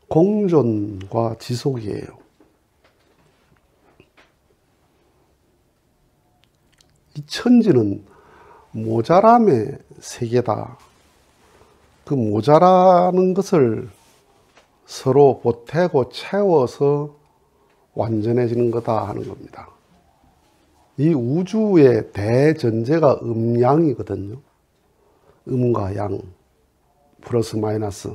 공존과 지속이에요. 이 천지는 모자람의 세계다. 그 모자라는 것을 서로 보태고 채워서 완전해지는 거다 하는 겁니다. 이 우주의 대전제가 음양이거든요. 음과 양, 플러스 마이너스.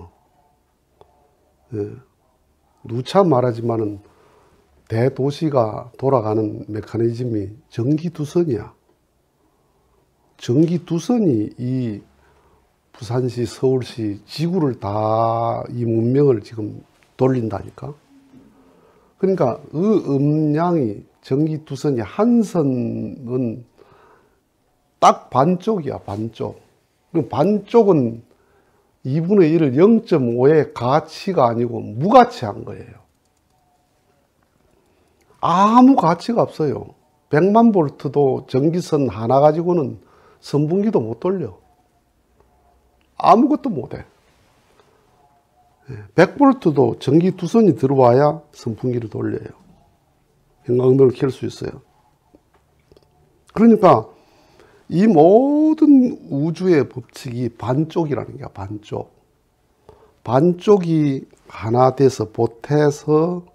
누차 말하지만은 대도시가 돌아가는 메커니즘이 전기두선이야. 전기두선이 이 부산시, 서울시, 지구를 다 이 문명을 지금 돌린다니까. 그러니까 그 음양이 전기두선이 한 선은 딱 반쪽이야, 반쪽. 그 반쪽은 2분의 1을 0.5의 가치가 아니고 무가치한 거예요. 아무 가치가 없어요. 100만 볼트도 전기선 하나 가지고는 선분기도 못 돌려. 아무것도 못해. 100볼트도 전기 두 선이 들어와야 선풍기를 돌려요. 형광등을 켤 수 있어요. 그러니까 이 모든 우주의 법칙이 반쪽이라는 게 반쪽. 반쪽이 하나 돼서 보태서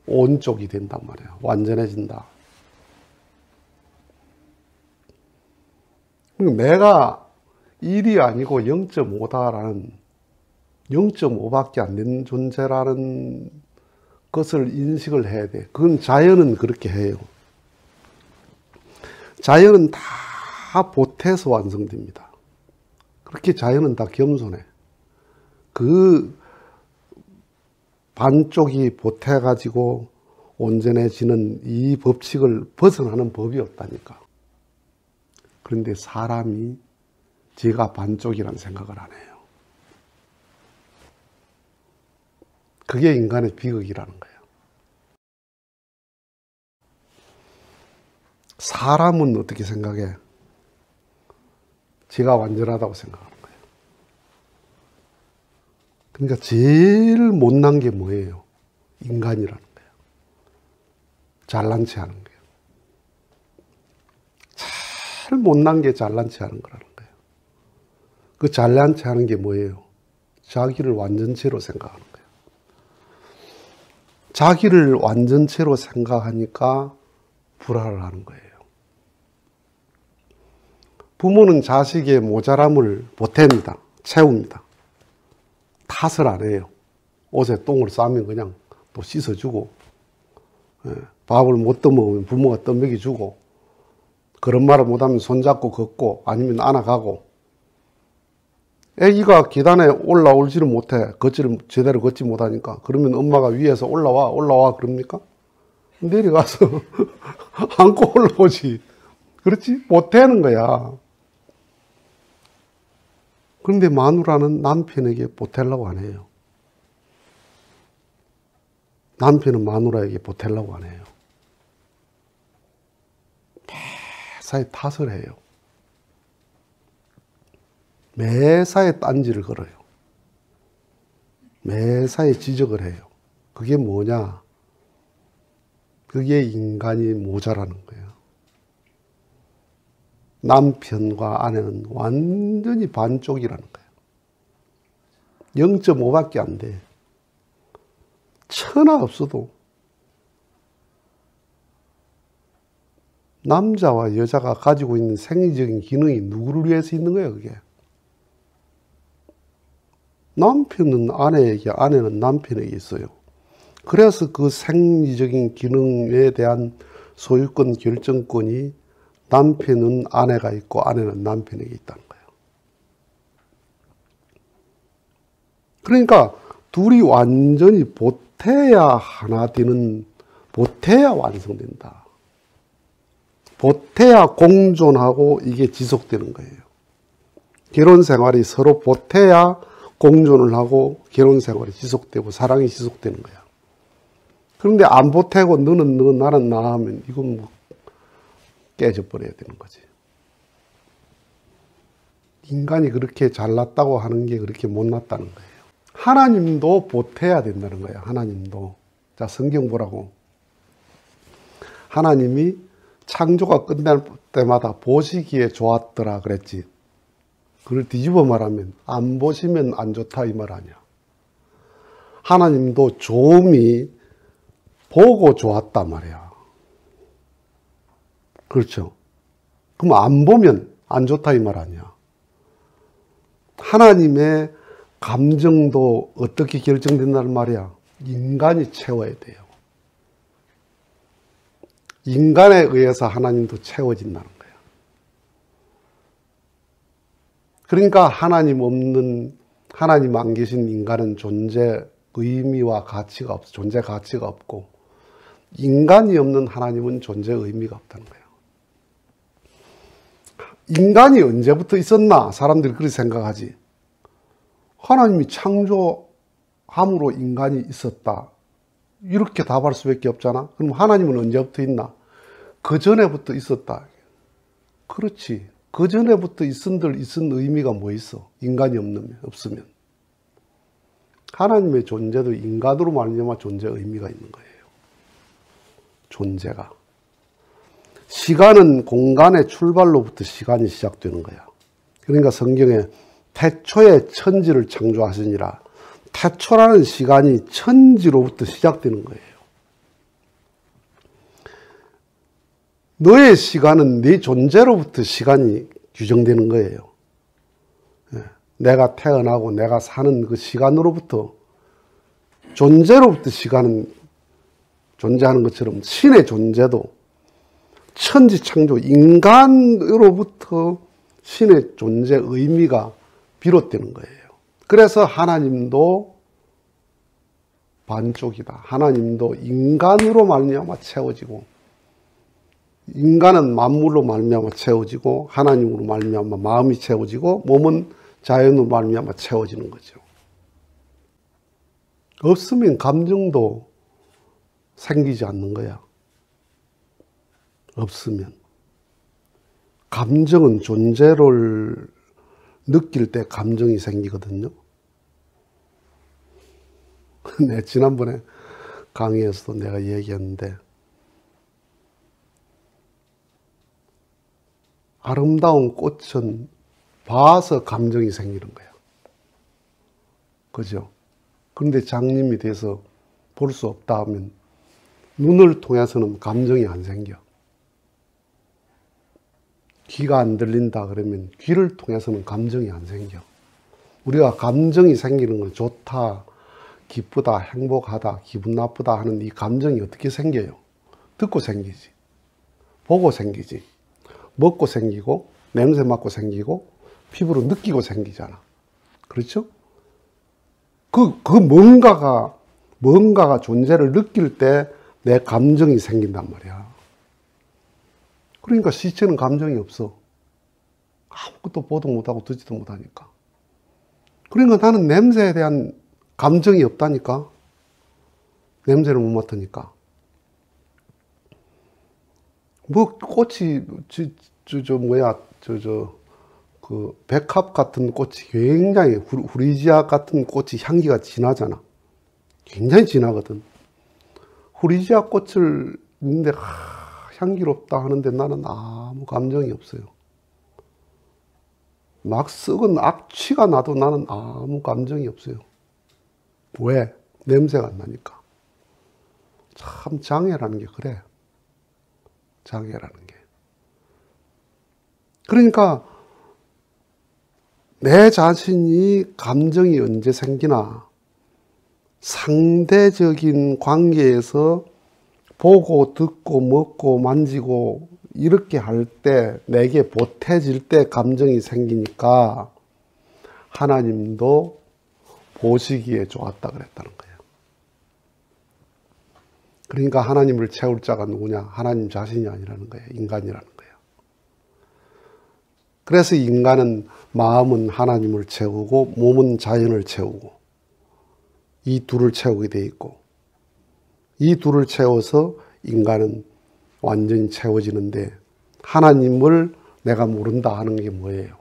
온쪽이 된단 말이에요. 완전해진다. 내가 1이 아니고 0.5다라는 0.5밖에 안 되는 존재라는 것을 인식을 해야 돼. 그건 자연은 그렇게 해요. 자연은 다 보태서 완성됩니다. 그렇게 자연은 다 겸손해. 그 반쪽이 보태가지고 온전해지는 이 법칙을 벗어나는 법이 없다니까. 그런데 사람이 제가 반쪽이라는 생각을 안 해요. 그게 인간의 비극이라는 거예요. 사람은 어떻게 생각해? 제가 완전하다고 생각하는 거예요. 그러니까 제일 못난 게 뭐예요? 인간이라는 거예요. 잘난 체 하는 거예요. 제일 못난 게 잘난 체 하는 거라는 거예요. 그 잘난 체 하는 게 뭐예요? 자기를 완전체로 생각하는 거예요. 자기를 완전체로 생각하니까 불화를 하는 거예요. 부모는 자식의 모자람을 보탭니다. 채웁니다. 탓을 안 해요. 옷에 똥을 싸면 그냥 또 씻어주고, 밥을 못 떠먹으면 부모가 떠먹여주고, 그런 말을 못하면 손잡고 걷고 아니면 안아가고, 애기가 계단에 올라올지를 못해. 걷지를 제대로 걷지 못하니까. 그러면 엄마가 위에서 올라와 그럽니까? 내려가서 안고 올라오지. 그렇지? 못하는 거야. 그런데 마누라는 남편에게 보태려고 안 해요. 남편은 마누라에게 보태려고 안 해요. 매사에 탓을 해요. 매사에 딴지를 걸어요. 매사에 지적을 해요. 그게 뭐냐? 그게 인간이 모자라는 거예요. 남편과 아내는 완전히 반쪽이라는 거예요. 0.5밖에 안 돼. 천하 없어도 남자와 여자가 가지고 있는 생리적인 기능이 누구를 위해서 있는 거예요, 그게? 남편은 아내에게, 아내는 남편에게 있어요. 그래서 그 생리적인 기능에 대한 소유권, 결정권이 남편은 아내가 있고 아내는 남편에게 있다는 거예요. 그러니까 둘이 완전히 보태야 하나 되는, 보태야 완성된다. 보태야 공존하고 이게 지속되는 거예요. 결혼 생활이 서로 보태야 공존을 하고 결혼 생활이 지속되고 사랑이 지속되는 거야. 그런데 안 보태고 너는 너 나는 나 하면 이건 뭐 깨져버려야 되는 거지. 인간이 그렇게 잘났다고 하는 게 그렇게 못났다는 거예요. 하나님도 보태야 된다는 거예요. 하나님도. 자, 성경 보라고. 하나님이 창조가 끝날 때마다 보시기에 좋았더라 그랬지. 그걸 뒤집어 말하면 안 보시면 안 좋다 이 말 아니야. 하나님도 좋음이 보고 좋았단 말이야. 그렇죠. 그럼 안 보면 안 좋다 이 말 아니야. 하나님의 감정도 어떻게 결정된다는 말이야. 인간이 채워야 돼요. 인간에 의해서 하나님도 채워진다는 거야. 그러니까 하나님 안 계신 인간은 존재 의미와 가치가 없어. 존재 가치가 없고, 인간이 없는 하나님은 존재 의미가 없다는 거예요. 인간이 언제부터 있었나? 사람들이 그렇게 생각하지. 하나님이 창조함으로 인간이 있었다. 이렇게 답할 수밖에 없잖아. 그럼 하나님은 언제부터 있나? 그 전에부터 있었다. 그렇지. 그 전에부터 있은 의미가 뭐 있어? 인간이 없으면. 하나님의 존재도 인간으로 말미암아 존재 의미가 있는 거예요. 존재가. 시간은 공간의 출발로부터 시간이 시작되는 거야. 그러니까 성경에 태초에 천지를 창조하시니라. 태초라는 시간이 천지로부터 시작되는 거예요. 너의 시간은 네 존재로부터 시간이 규정되는 거예요. 내가 태어나고 내가 사는 그 시간으로부터, 존재로부터 시간은 존재하는 것처럼 신의 존재도 천지 창조, 인간으로부터 신의 존재 의미가 비롯되는 거예요. 그래서 하나님도 반쪽이다. 하나님도 인간으로 말미암아 채워지고, 인간은 만물로 말미암아 채워지고, 하나님으로 말미암아 마음이 채워지고, 몸은 자연으로 말미암아 채워지는 거죠. 없으면 감정도 생기지 않는 거야. 없으면. 감정은 존재를 느낄 때 감정이 생기거든요. 네, 지난번에 강의에서도 내가 얘기했는데, 아름다운 꽃은 봐서 감정이 생기는 거야. 그죠? 그런데 장님이 돼서 볼 수 없다 하면 눈을 통해서는 감정이 안 생겨. 귀가 안 들린다 그러면 귀를 통해서는 감정이 안 생겨. 우리가 감정이 생기는 건 좋다, 기쁘다, 행복하다, 기분 나쁘다 하는 이 감정이 어떻게 생겨요? 듣고 생기지. 보고 생기지. 먹고 생기고, 냄새 맡고 생기고, 피부로 느끼고 생기잖아. 그렇죠? 뭔가가 존재를 느낄 때 내 감정이 생긴단 말이야. 그러니까 시체는 감정이 없어. 아무것도 보도 못하고 듣지도 못하니까. 그러니까 나는 냄새에 대한 감정이 없다니까. 냄새를 못 맡으니까. 뭐 꽃이 그 백합 같은 꽃이 굉장히, 후리지아 같은 꽃이 향기가 진하잖아. 굉장히 진하거든. 후리지아 꽃을 있는데 향기롭다 하는데 나는 아무 감정이 없어요. 막 썩은 악취가 나도 나는 아무 감정이 없어요. 왜? 냄새가 안 나니까. 참 장애라는 게 그래. 장애라는 게. 그러니까 내 자신이 감정이 언제 생기나? 상대적인 관계에서 보고 듣고 먹고 만지고 이렇게 할 때, 내게 보태질 때 감정이 생기니까 하나님도 보시기에 좋았다 그랬다는 거예요. 그러니까 하나님을 채울 자가 누구냐? 하나님 자신이 아니라는 거예요. 인간이라는 거예요. 그래서 인간은 마음은 하나님을 채우고 몸은 자연을 채우고, 이 둘을 채우게 돼 있고, 이 둘을 채워서 인간은 완전히 채워지는데, 하나님을 내가 모른다 하는 게 뭐예요?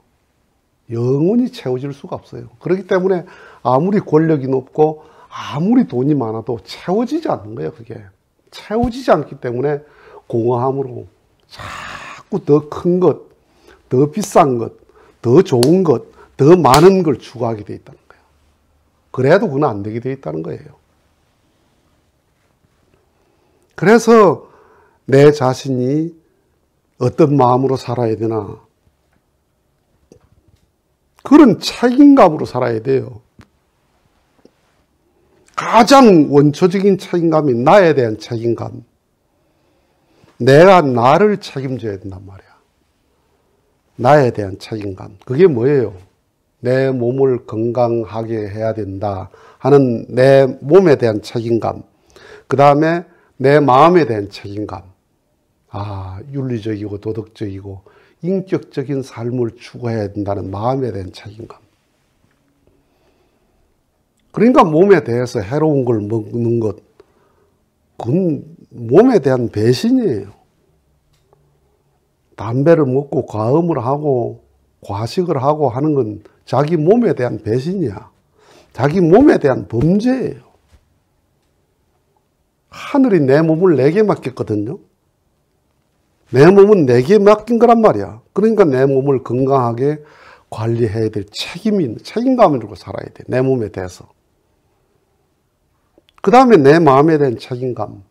영원히 채워질 수가 없어요. 그렇기 때문에 아무리 권력이 높고 아무리 돈이 많아도 채워지지 않는 거예요. 그게 채워지지 않기 때문에 공허함으로 자꾸 더 큰 것, 더 비싼 것, 더 좋은 것, 더 많은 걸 추구하게 돼 있다는 거예요. 그래도 그건 안 되게 돼 있다는 거예요. 그래서 내 자신이 어떤 마음으로 살아야 되나, 그런 책임감으로 살아야 돼요. 가장 원초적인 책임감이 나에 대한 책임감. 내가 나를 책임져야 된단 말이야. 나에 대한 책임감. 그게 뭐예요? 내 몸을 건강하게 해야 된다 하는 내 몸에 대한 책임감. 그 다음에 내 마음에 대한 책임감. 윤리적이고 도덕적이고 인격적인 삶을 추구해야 된다는 마음에 대한 책임감. 그러니까 몸에 대해서 해로운 걸 먹는 것, 그건 몸에 대한 배신이에요. 담배를 먹고 과음을 하고 과식을 하고 하는 건 자기 몸에 대한 배신이야. 자기 몸에 대한 범죄예요. 하늘이 내 몸을 내게 맡겼거든요. 내 몸은 내게 맡긴 거란 말이야. 그러니까 내 몸을 건강하게 관리해야 될 책임이 있는, 책임감으로 살아야 돼. 내 몸에 대해서. 그 다음에 내 마음에 대한 책임감.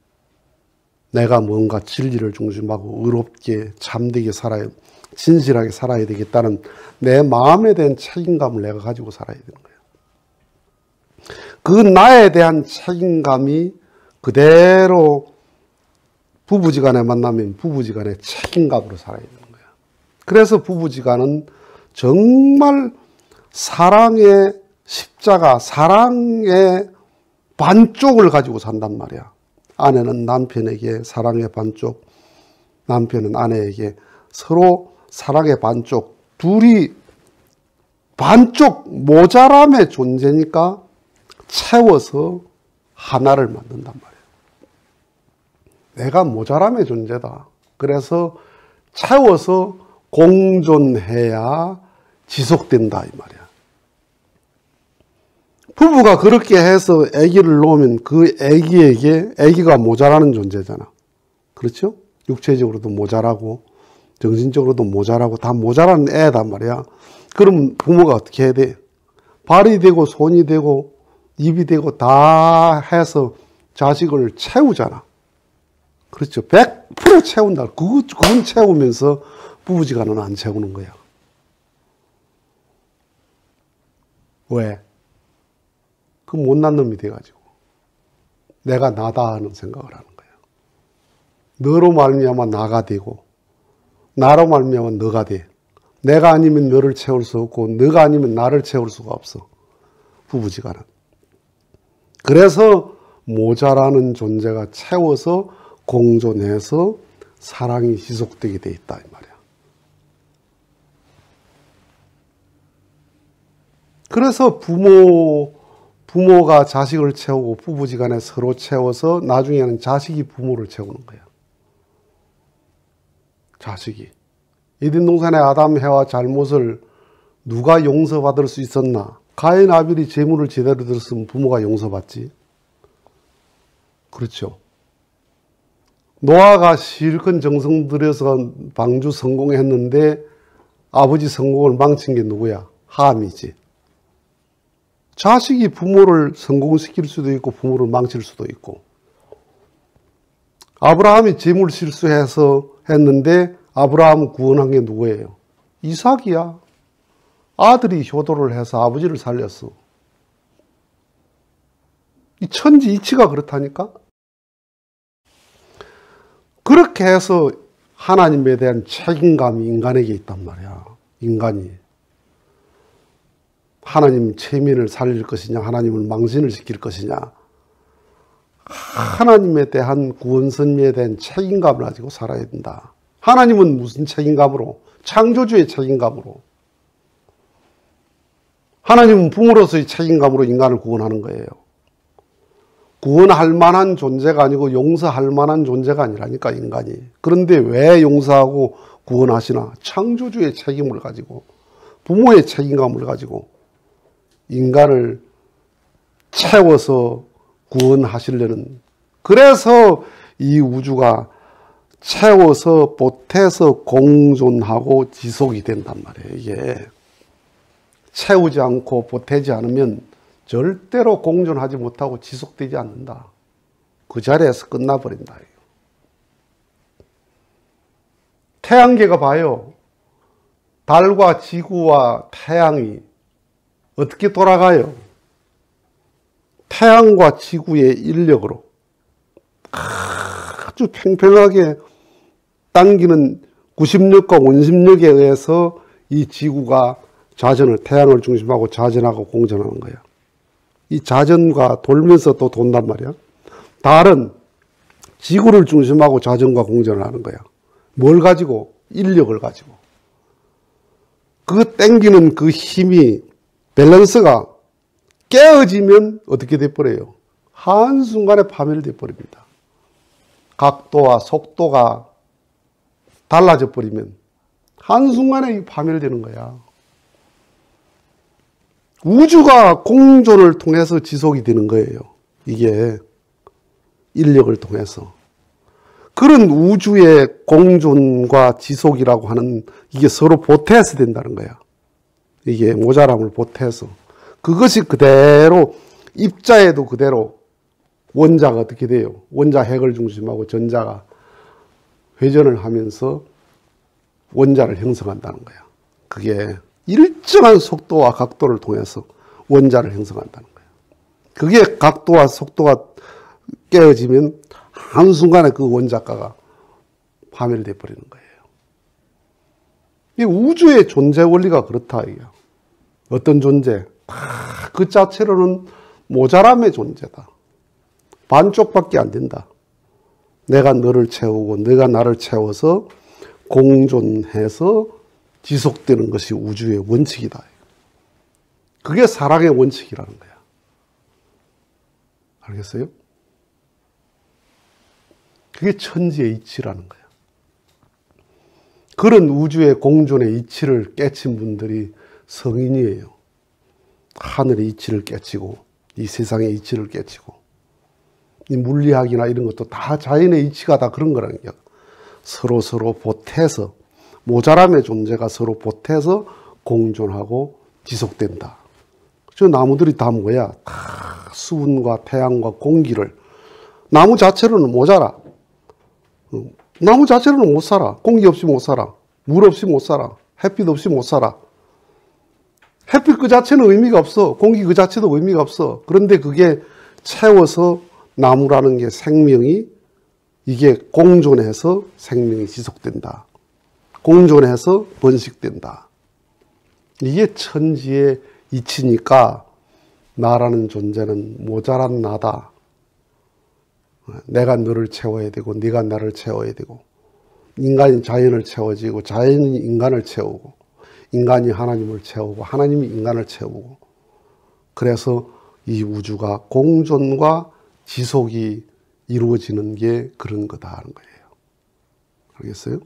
내가 뭔가 진리를 중심하고 의롭게 참되게 살아야, 진실하게 살아야 되겠다는 내 마음에 대한 책임감을 내가 가지고 살아야 되는 거예요. 그 나에 대한 책임감이 그대로 부부지간에 만나면 부부지간의 책임감으로 살아야 되는 거예요. 그래서 부부지간은 정말 사랑의 십자가, 사랑의 반쪽을 가지고 산단 말이야. 아내는 남편에게 사랑의 반쪽, 남편은 아내에게 서로 사랑의 반쪽, 둘이 반쪽 모자람의 존재니까 채워서 하나를 만든단 말이에요. 내가 모자람의 존재다. 그래서 채워서 공존해야 지속된다 이 말이야. 부부가 그렇게 해서 아기를 놓으면 그 아기에게, 아기가 모자라는 존재잖아. 그렇죠? 육체적으로도 모자라고 정신적으로도 모자라고 다 모자라는 애단 말이야. 그럼 부모가 어떻게 해야 돼? 발이 되고 손이 되고 입이 되고 다 해서 자식을 채우잖아. 그렇죠. 100% 채운다. 그건 채우면서 부부지간은 안 채우는 거야. 왜? 그 못난 놈이 돼가지고 내가 나다 하는 생각을 하는 거예요. 너로 말미암아 나가 되고 나로 말미암아 너가 돼. 내가 아니면 너를 채울 수 없고 너가 아니면 나를 채울 수가 없어. 부부지간은. 그래서 모자라는 존재가 채워서 공존해서 사랑이 지속되게 돼 있다 이 말이야. 그래서 부모가 자식을 채우고 부부지간에 서로 채워서 나중에는 자식이 부모를 채우는 거야. 자식이. 에덴 동산의 아담 해와 잘못을 누가 용서받을 수 있었나? 가인 아벨이 제물을 제대로 들었으면 부모가 용서받지. 그렇죠. 노아가 실컷 정성 들여서 방주 성공했는데 아버지 성공을 망친 게 누구야? 함이지. 자식이 부모를 성공시킬 수도 있고 부모를 망칠 수도 있고. 아브라함이 재물 실수해서 했는데 아브라함을 구원한 게 누구예요? 이삭이야. 아들이 효도를 해서 아버지를 살렸어. 이 천지 이치가 그렇다니까? 그렇게 해서 하나님에 대한 책임감이 인간에게 있단 말이야. 인간이. 하나님 체면을 살릴 것이냐, 하나님을 망신을 시킬 것이냐. 하나님에 대한 구원 섭리에 대한 책임감을 가지고 살아야 된다. 하나님은 무슨 책임감으로? 창조주의 책임감으로. 하나님은 부모로서의 책임감으로 인간을 구원하는 거예요. 구원할 만한 존재가 아니고 용서할 만한 존재가 아니라니까 인간이. 그런데 왜 용서하고 구원하시나? 창조주의 책임을 가지고 부모의 책임감을 가지고 인간을 채워서 구원하시려는, 그래서 이 우주가 채워서 보태서 공존하고 지속이 된단 말이에요. 이게 채우지 않고 보태지 않으면 절대로 공존하지 못하고 지속되지 않는다. 그 자리에서 끝나버린다. 태양계가 봐요. 달과 지구와 태양이 어떻게 돌아가요? 태양과 지구의 인력으로 아주 평평하게 당기는 구심력과 원심력에 의해서 이 지구가 자전을, 태양을 중심하고 자전하고 공전하는 거야. 이 자전과 돌면서 또 돈단 말이야. 달은 지구를 중심하고 자전과 공전을 하는 거야. 뭘 가지고? 인력을 가지고. 그 땡기는 그 힘이, 밸런스가 깨어지면 어떻게 돼버려요? 한순간에 파멸돼 버립니다. 각도와 속도가 달라져 버리면 한순간에 파멸되는 거야. 우주가 공존을 통해서 지속이 되는 거예요. 이게 인력을 통해서. 그런 우주의 공존과 지속이라고 하는, 이게 서로 보태서 된다는 거야. 이게 모자람을 보태서. 그것이 그대로 입자에도 그대로 원자가 어떻게 돼요? 원자 핵을 중심하고 전자가 회전을 하면서 원자를 형성한다는 거야. 그게 일정한 속도와 각도를 통해서 원자를 형성한다는 거야. 그게 각도와 속도가 깨어지면 한순간에 그 원자가가 파멸되어 버리는 거예요. 이 우주의 존재 원리가 그렇다. 이게. 어떤 존재? 그 자체로는 모자람의 존재다. 반쪽밖에 안 된다. 내가 너를 채우고 내가 나를 채워서 공존해서 지속되는 것이 우주의 원칙이다. 그게 사랑의 원칙이라는 거야. 알겠어요? 그게 천지의 이치라는 거야. 그런 우주의 공존의 이치를 깨친 분들이 성인이에요. 하늘의 이치를 깨치고 이 세상의 이치를 깨치고 이 물리학이나 이런 것도 다 자연의 이치가 다 그런 거라는 거야. 서로 보태서, 모자람의 존재가 서로 보태서 공존하고 지속된다. 저 나무들이 다 뭐야? 다 수분과 태양과 공기를, 나무 자체로는 모자라. 나무 자체로는 못 살아. 공기 없이 못 살아. 물 없이 못 살아. 햇빛 없이 못 살아. 햇빛 그 자체는 의미가 없어. 공기 그 자체도 의미가 없어. 그런데 그게 채워서 나무라는 게 생명이, 이게 공존해서 생명이 지속된다. 공존해서 번식된다. 이게 천지의 이치니까 나라는 존재는 모자란 나다. 내가 너를 채워야 되고 네가 나를 채워야 되고, 인간이 자연을 채워지고 자연이 인간을 채우고, 인간이 하나님을 채우고 하나님이 인간을 채우고, 그래서 이 우주가 공존과 지속이 이루어지는 게 그런 거다 하는 거예요. 알겠어요?